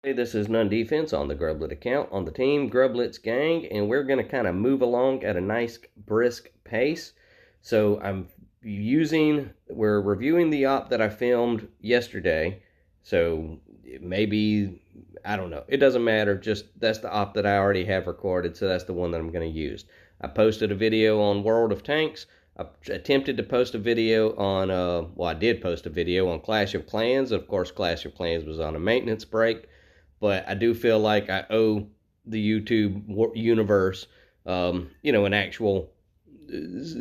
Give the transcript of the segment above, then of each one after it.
Hey, this is None Defense on the Grublett account on the team Grublett's gang, and we're going to kind of move along at a nice brisk pace. So we're reviewing the op that I filmed yesterday. So maybe, I don't know, it doesn't matter. Just that's the op that I already have recorded, so that's the one that I'm going to use. I posted a video on World of Tanks. I attempted to post a video on, I did post a video on Clash of Clans. Of course, Clash of Clans was on a maintenance break. But I do feel like I owe the YouTube universe, an actual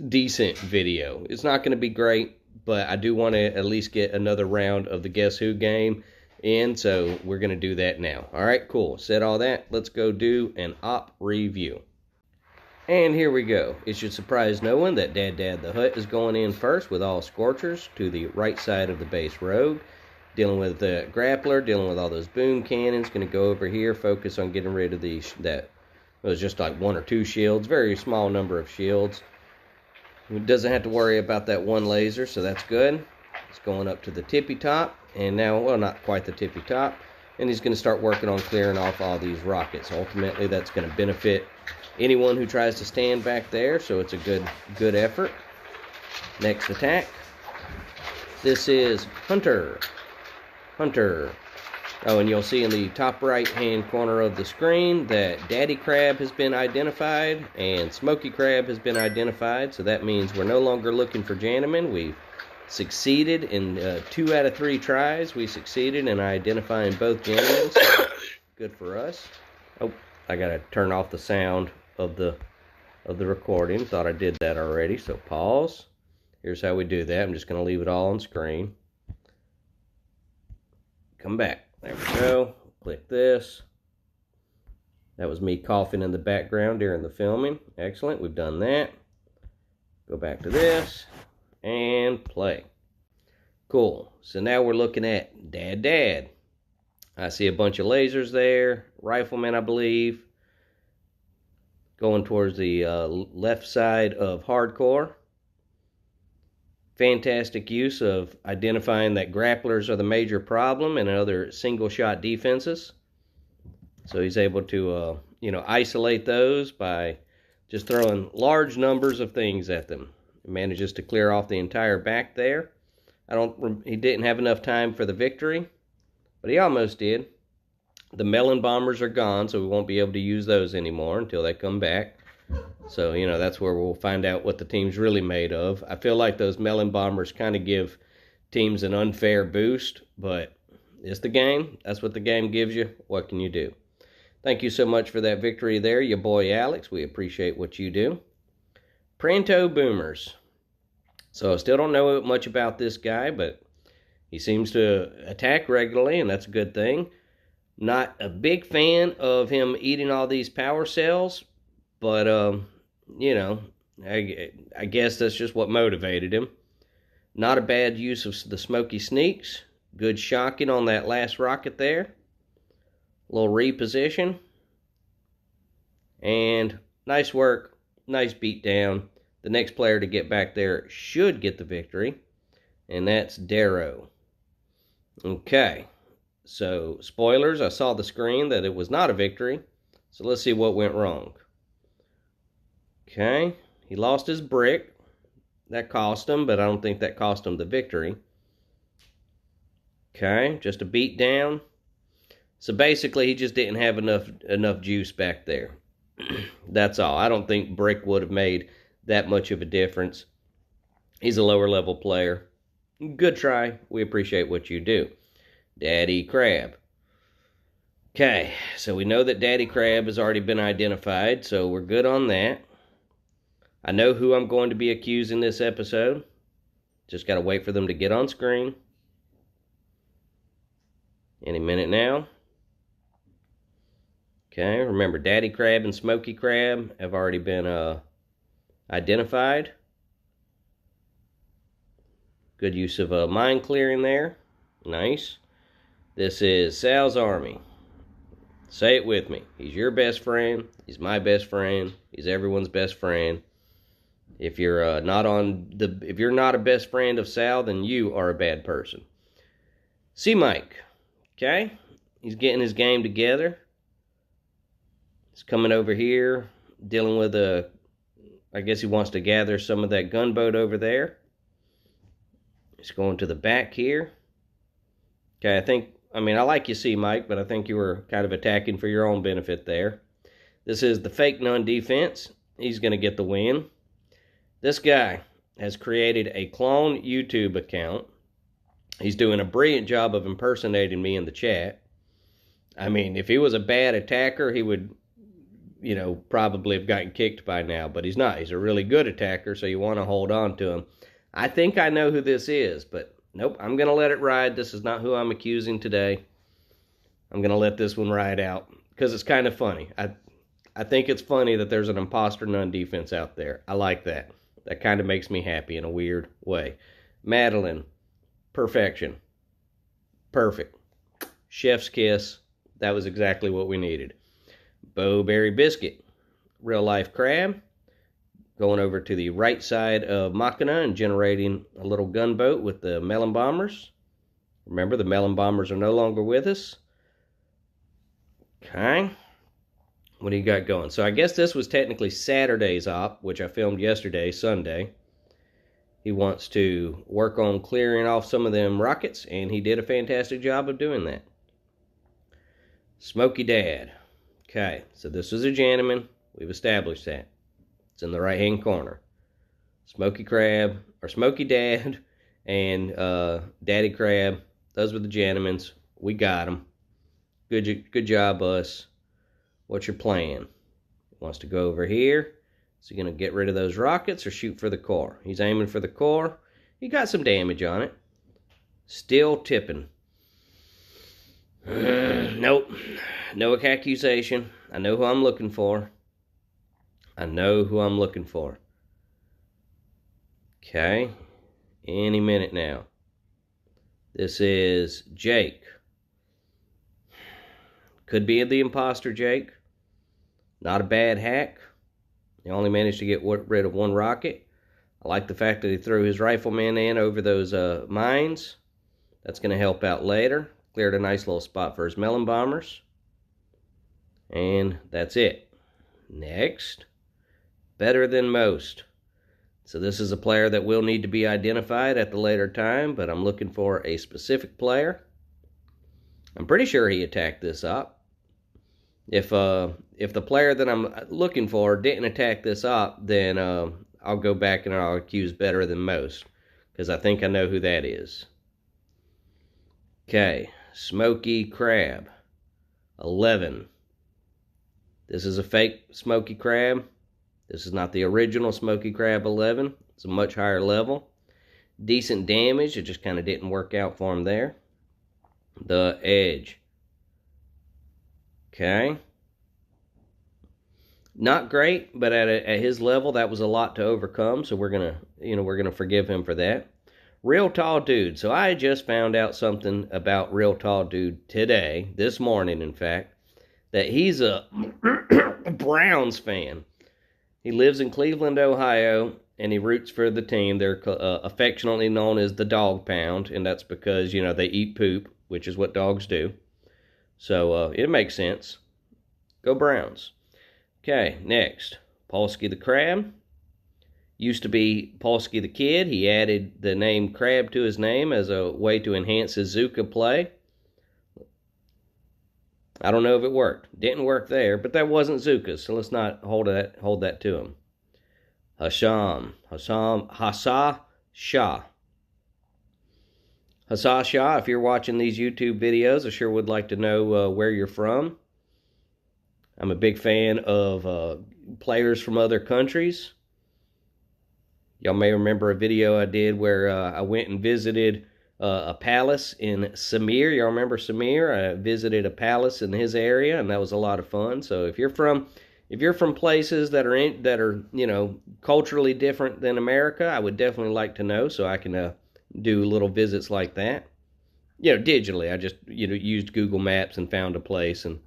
decent video. It's not going to be great, but I do want to at least get another round of the Guess Who game in, so we're going to do that now. All right, cool. Said all that. Let's go do an op review. And here we go. It should surprise no one that Dad the Hut is going in first with all Scorchers to the right side of the base road. Dealing with the grappler, dealing with all those boom cannons. Going to go over here, focus on getting rid of that was just like one or two shields. Very small number of shields. He doesn't have to worry about that one laser, so that's good. It's going up to the tippy top. And now, well, not quite the tippy top. And he's going to start working on clearing off all these rockets. Ultimately, that's going to benefit anyone who tries to stand back there, so it's a good effort. Next attack. This is Hunter. Oh, and you'll see in the top right-hand corner of the screen that Daddy Crab has been identified and Smoky Crab has been identified. So that means we're no longer looking for Janneman. We've succeeded in 2 out of 3 tries. We succeeded in identifying both Jannemen. So good for us. Oh, I got to turn off the sound of the recording. Thought I did that already. So pause. Here's how we do that. I'm just going to leave it all on screen. Come back. There we go. Click this. That was me coughing in the background during the filming. Excellent. We've done that. Go back to this and play. Cool. So now we're looking at Dad. I see a bunch of lasers there. Rifleman, I believe. Going towards the left side of Hardcore. Fantastic use of identifying that grapplers are the major problem and other single-shot defenses. So he's able to, isolate those by just throwing large numbers of things at them. He manages to clear off the entire back there. He didn't have enough time for the victory, but he almost did. The melon bombers are gone, so we won't be able to use those anymore until they come back. So, that's where we'll find out what the team's really made of. I feel like those melon bombers kind of give teams an unfair boost, but it's the game. That's what the game gives you. What can you do? Thank you so much for that victory there, your boy Alex. We appreciate what you do. Pranto Boomers. So I still don't know much about this guy, but he seems to attack regularly, and that's a good thing. Not a big fan of him eating all these power cells, but, I guess that's just what motivated him. Not a bad use of the Smoky Sneaks. Good shocking on that last rocket there. A little reposition. And nice work. Nice beat down. The next player to get back there should get the victory. And that's Darrow. Okay. So, spoilers. I saw the screen that it was not a victory. So let's see what went wrong. Okay, he lost his brick. That cost him, but I don't think that cost him the victory. Okay, just a beat down. So basically, he just didn't have enough juice back there. That's all. I don't think brick would have made that much of a difference. He's a lower level player. Good try. We appreciate what you do. Daddy Crab. Okay, so we know that Daddy Crab has already been identified, so we're good on that. I know who I'm going to be accusing this episode. Just got to wait for them to get on screen. Any minute now. Okay, remember Daddy Crab and Smoky Crab have already been identified. Good use of mine clearing there. Nice. This is Sal's Army. Say it with me. He's your best friend. He's my best friend. He's everyone's best friend. If you're not a best friend of Sal, then you are a bad person. C. Mike. Okay? He's getting his game together. He's coming over here, dealing with I guess he wants to gather some of that gunboat over there. He's going to the back here. Okay, I like you see, Mike, but I think you were kind of attacking for your own benefit there. This is the fake non-defense. He's going to get the win. This guy has created a clone YouTube account. He's doing a brilliant job of impersonating me in the chat. I mean, if he was a bad attacker, he would, probably have gotten kicked by now, but he's not. He's a really good attacker, so you want to hold on to him. I think I know who this is, but nope, I'm going to let it ride. This is not who I'm accusing today. I'm going to let this one ride out because it's kind of funny. I think it's funny that there's an imposter non-defense out there. I like that. That kind of makes me happy in a weird way. Madeline, perfection. Perfect. Chef's kiss. That was exactly what we needed. Bowberry biscuit. Real life crab. Going over to the right side of Machina and generating a little gunboat with the melon bombers. Remember, the melon bombers are no longer with us. Okay. What do you got going? So I guess this was technically Saturday's op, which I filmed yesterday, Sunday. He wants to work on clearing off some of them rockets, and he did a fantastic job of doing that. Smoky Dad. Okay, so this was a gentleman. We've established that. It's in the right-hand corner. Smoky Crab, or Smoky Dad, and Daddy Crab. Those were the gentlemen's. We got them. Good job, us. What's your plan? He wants to go over here. Is he going to get rid of those rockets or shoot for the core? He's aiming for the core. He got some damage on it. Still tipping. Nope. No accusation. I know who I'm looking for. Okay. Any minute now. This is Jake. Could be the imposter, Jake. Not a bad hack. He only managed to get rid of one rocket. I like the fact that he threw his rifleman in over those mines. That's going to help out later. Cleared a nice little spot for his melon bombers. And that's it. Next. Better than most. So this is a player that will need to be identified at the later time, but I'm looking for a specific player. I'm pretty sure he attacked this op. If the player that I'm looking for didn't attack this op, then I'll go back and I'll accuse better than most, because I think I know who that is. Okay, Smoky Crab, 11. This is a fake Smoky Crab. This is not the original Smoky Crab 11. It's a much higher level. Decent damage. It just kind of didn't work out for him there. The Edge. Okay. Not great, but at his level, that was a lot to overcome. So we're gonna forgive him for that. Real Tall Dude. So I just found out something about Real Tall Dude today, this morning, in fact, that he's a Browns fan. He lives in Cleveland, Ohio, and he roots for the team. They're affectionately known as the Dog Pound, and that's because, they eat poop, which is what dogs do. So it makes sense. Go Browns. Okay, next. Polsky the Crab. Used to be Polsky the Kid. He added the name Crab to his name as a way to enhance his Zuka play. I don't know if it worked. Didn't work there, but that wasn't Zuka, so let's not hold that to him. Hassan Shah. Hassan Shah, if you're watching these YouTube videos, I sure would like to know where you're from. I'm a big fan of players from other countries. Y'all may remember a video I did where I went and visited a palace in Samir. Y'all remember Samir? I visited a palace in his area, and that was a lot of fun. So if you're from places that are culturally different than America, I would definitely like to know, so I can do little visits like that. Digitally. I just used Google Maps and found a place, and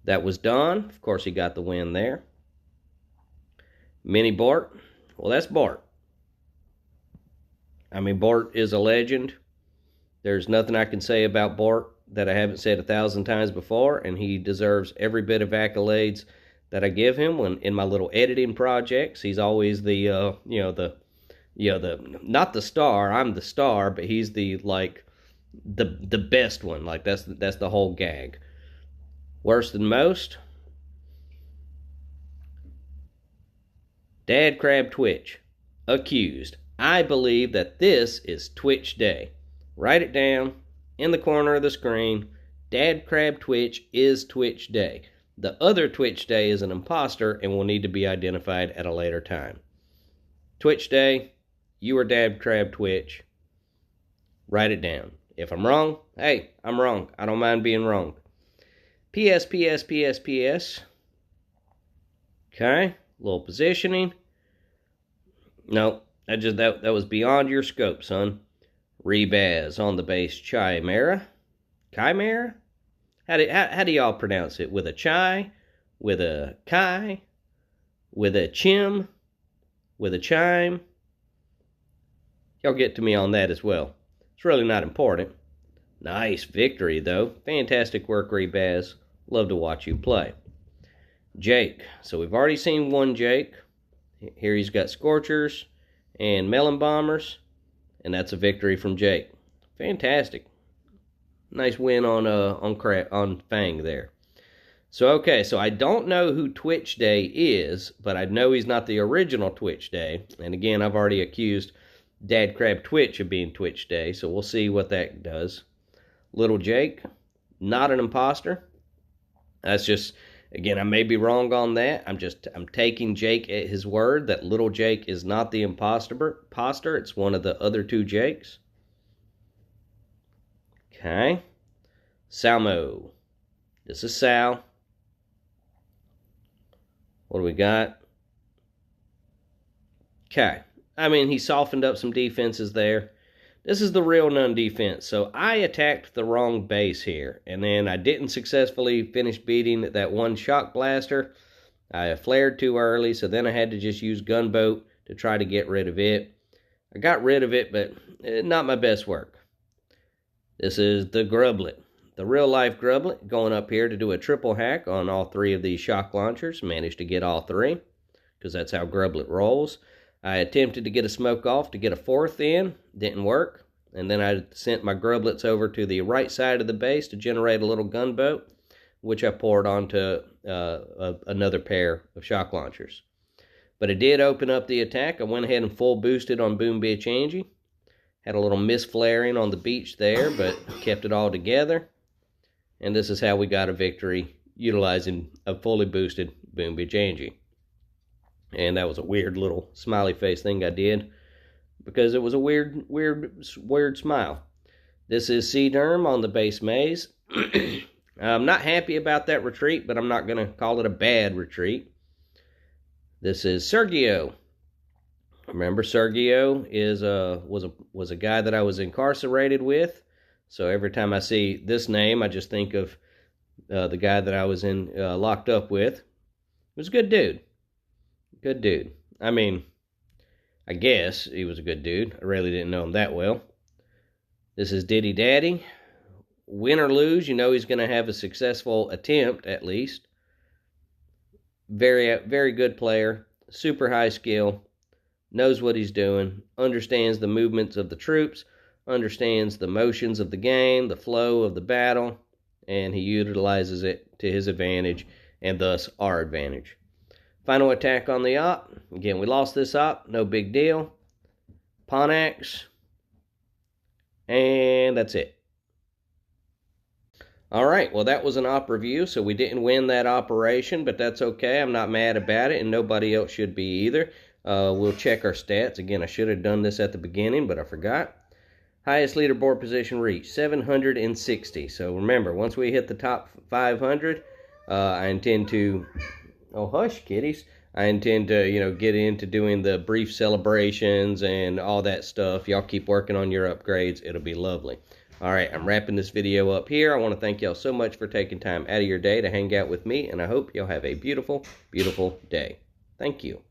that was done. Of course, he got the win there. Mini Bart. Well, that's Bart. I mean, Bart is a legend. There's nothing I can say about Bart that I haven't said 1,000 times before, and he deserves every bit of accolades that I give him when in my little editing projects. He's always the not the star. I'm the star, but he's the the best one. Like that's the whole gag. Worse than most. Dad Crab Twitch. Accused. I believe that this is Twitch Day. Write it down in the corner of the screen. Dad Crab Twitch is Twitch Day. The other Twitch Day is an imposter and will need to be identified at a later time. Twitch Day, you are Dad Crab Twitch. Write it down. If I'm wrong, hey, I'm wrong. I don't mind being wrong. P.S. Okay, little positioning. No, that was beyond your scope, son. Rebaz on the base Chimera. Chimera? How do y'all pronounce it? With a chi? With a chi? With a chim? With a chime? Y'all get to me on that as well. It's really not important. Nice victory, though. Fantastic work, Rebaz. Love to watch you play. Jake. So we've already seen one Jake. Here he's got Scorchers and Melon Bombers. And that's a victory from Jake. Fantastic. Nice win on Fang there. So, okay, so I don't know who Twitch Day is, but I know he's not the original Twitch Day. And again, I've already accused Dad Crab Twitch of being Twitch Day, so we'll see what that does. Little Jake, not an imposter. That's just, again, I may be wrong on that. I'm taking Jake at his word that Little Jake is not the imposter. It's one of the other two Jakes. Okay. Salmo. This is Sal. What do we got? Okay. I mean, he softened up some defenses there. This is the real none defense. So I attacked the wrong base here. And then I didn't successfully finish beating that one shock blaster. I flared too early, so then I had to just use gunboat to try to get rid of it. I got rid of it, but not my best work. This is the Grublett. The real-life Grublett going up here to do a triple hack on all three of these shock launchers. Managed to get all three, because that's how Grublett rolls. I attempted to get a smoke off to get a fourth in. Didn't work. And then I sent my Grubletts over to the right side of the base to generate a little gunboat, which I poured onto another pair of shock launchers. But it did open up the attack. I went ahead and full boosted on Boom Bitch Angie. Had a little misflaring on the beach there, but kept it all together. And this is how we got a victory, utilizing a fully boosted Boom Bitch Angie. And that was a weird little smiley face thing I did, because it was a weird smile. This is C-Derm on the base maze. I'm not happy about that retreat, but I'm not going to call it a bad retreat. This is Sergio. Remember, Sergio was a guy that I was incarcerated with. So every time I see this name, I just think of the guy that I was locked up with. He was a good dude. Good dude. I mean, I guess he was a good dude. I really didn't know him that well. This is Diddy Daddy. Win or lose, you know he's going to have a successful attempt, at least. Very, very good player. Super high skill. Knows what he's doing. Understands the movements of the troops. Understands the motions of the game, the flow of the battle. And he utilizes it to his advantage, and thus our advantage. Final attack on the op. Again, we lost this op. No big deal. Ponax. And that's it. Alright, well that was an op review, so we didn't win that operation, but that's okay. I'm not mad about it, and nobody else should be either. We'll check our stats. Again, I should have done this at the beginning, but I forgot. Highest leaderboard position reached, 760. So remember, once we hit the top 500, I intend to... Oh, hush, kiddies. I intend to, get into doing the brief celebrations and all that stuff. Y'all keep working on your upgrades. It'll be lovely. All right, I'm wrapping this video up here. I want to thank y'all so much for taking time out of your day to hang out with me, and I hope y'all have a beautiful, beautiful day. Thank you.